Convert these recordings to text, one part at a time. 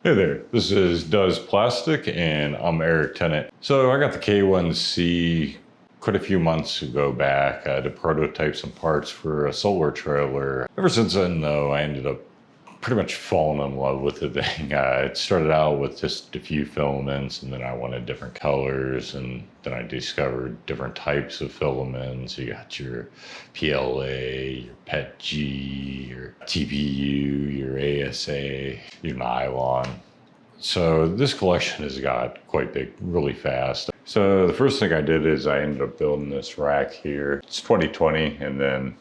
Hey there, this is Does Plastic and I'm Eric Tennant. So I got the K1C quite a few months ago back to prototype some parts for a solar trailer. Ever since then though, I ended up pretty much falling in love with the thing. It started out with just a few filaments and then I wanted different colors, and then I discovered different types of filaments. You got your PLA, your PETG, your TPU, your ASA, your nylon. So this collection has got quite big really fast. So the first thing I did is I ended up building this rack here. It's 2020, and then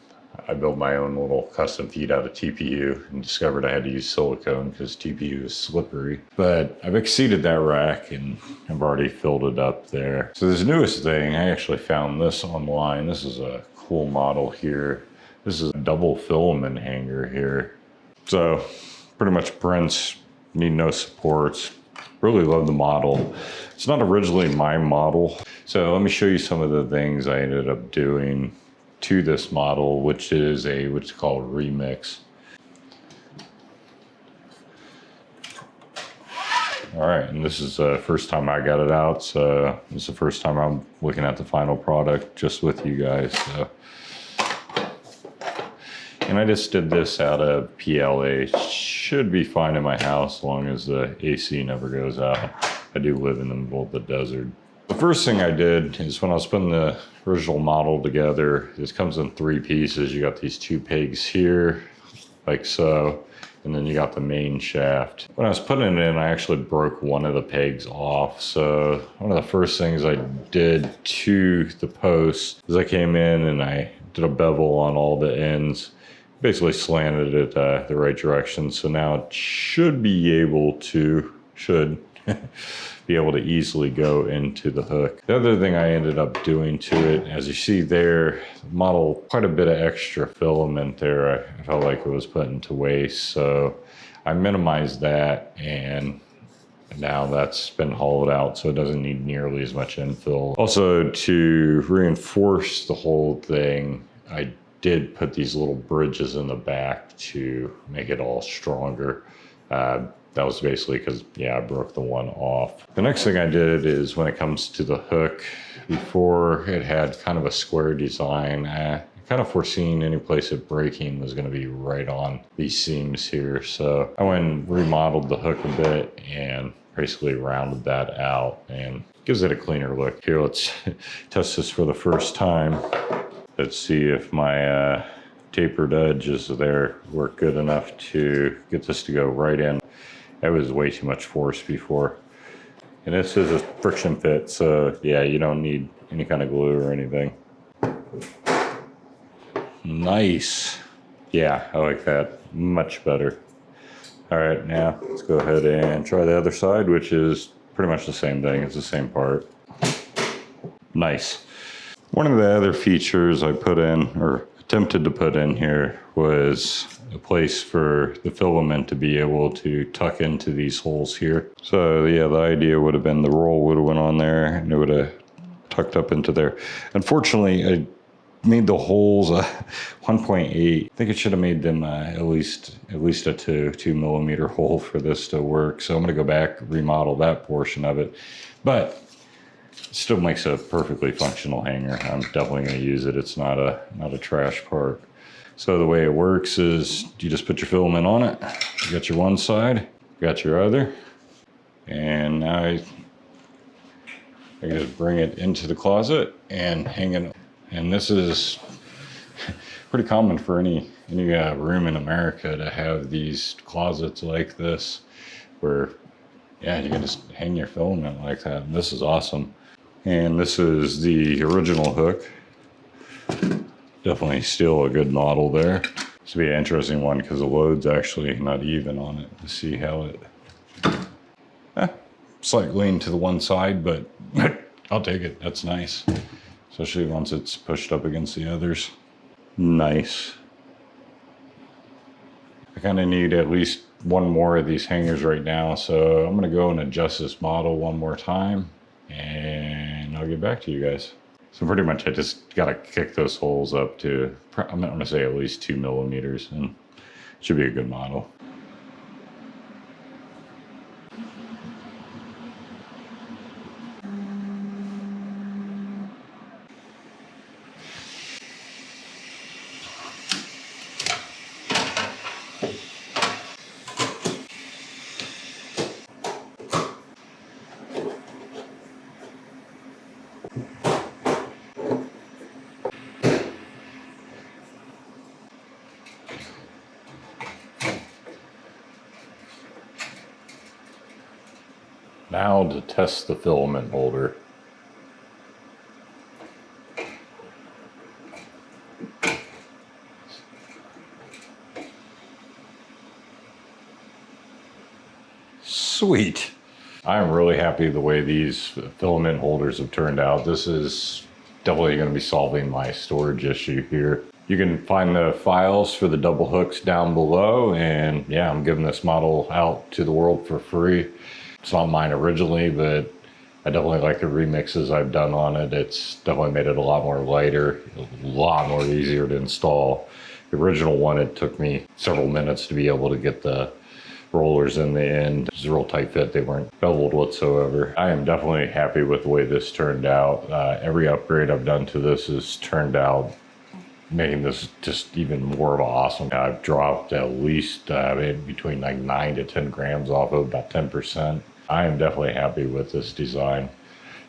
I built my own little custom feet out of TPU and discovered I had to use silicone because TPU is slippery. But I've exceeded that rack and I've already filled it up there. So this newest thing, I actually found this online. This is a cool model here. This is a double filament hanger here. So pretty much prints, need no supports. Really love the model. It's not originally my model. So let me show you some of the things I ended up doing to this model, which is what's called remix. All right, and this is the first time I got it out, so this is the first time I'm looking at the final product just with you guys. So. And I just did this out of PLA. Should be fine in my house as long as the AC never goes out. I do live in the middle of the desert. The first thing I did is when I was putting the original model together, this comes in 3 pieces. You got these 2 pegs here, like so, and then you got the main shaft. When I was putting it in, I actually broke one of the pegs off. So one of the first things I did to the post is I came in and I did a bevel on all the ends, basically slanted it the right direction. So now it should be able to easily go into the hook. The other thing I ended up doing to it, as you see there, model quite a bit of extra filament there. I felt like it was putting to waste, so I minimized that, and now that's been hollowed out, so it doesn't need nearly as much infill. Also, to reinforce the whole thing, I did put these little bridges in the back to make it all stronger. That was basically because, yeah, I broke the one off. The next thing I did is when it comes to the hook, before it had kind of a square design, kind of foreseeing any place of breaking was going to be right on these seams here. So I went and remodeled the hook a bit and basically rounded that out and gives it a cleaner look. Here, let's test this for the first time. Let's see if my tapered edges there work good enough to get this to go right in. That was way too much force before. And this is a friction fit, so yeah, you don't need any kind of glue or anything. Nice. Yeah, I like that much better. All right, now let's go ahead and try the other side, which is pretty much the same thing. It's the same part. Nice. One of the other features I put in, or attempted to put in here, was a place for the filament to be able to tuck into these holes here. So yeah, the idea would have been the roll would have went on there and it would have tucked up into there. Unfortunately, I made the holes 1.8. I think it should have made them at least a 2 millimeter hole for this to work. So I'm gonna go back, remodel that portion of it. But it still makes a perfectly functional hanger. I'm definitely gonna use it. It's not a trash part. So the way it works is you just put your filament on it. You got your one side, you got your other, and now I just bring it into the closet and hang it. And this is pretty common for any room in America to have these closets like this, where yeah, you can just hang your filament like that. And this is awesome. And this is the original hook. Definitely still a good model there. This will be an interesting one because the load's actually not even on it. To see how it, slight lean to the one side, but I'll take it. That's nice, especially once it's pushed up against the others. Nice. I kind of need at least one more of these hangers right now, so I'm gonna go and adjust this model one more time, and I'll get back to you guys. So pretty much I just gotta kick those holes up to, I'm gonna say at least 2 millimeters, and it should be a good model. Now to test the filament holder. Sweet. I'm really happy the way these filament holders have turned out. This is definitely going to be solving my storage issue here. You can find the files for the double hooks down below, and yeah, I'm giving this model out to the world for free. It's not mine originally, but I definitely like the remixes I've done on it. It's definitely made it a lot more lighter, a lot more easier to install. The original one, it took me several minutes to be able to get the rollers in the end. It was a real tight fit. They weren't beveled whatsoever. I am definitely happy with the way this turned out. Every upgrade I've done to this has turned out making this just even more of an awesome. I've dropped at least between like 9 to 10 grams off of about 10%. I am definitely happy with this design.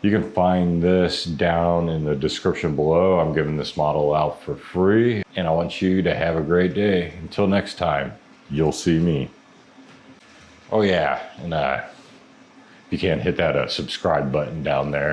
You can find this down in the description below. I'm giving this model out for free, and I want you to have a great day. Until next time, you'll see me. Oh yeah, and if you can't hit that subscribe button down there.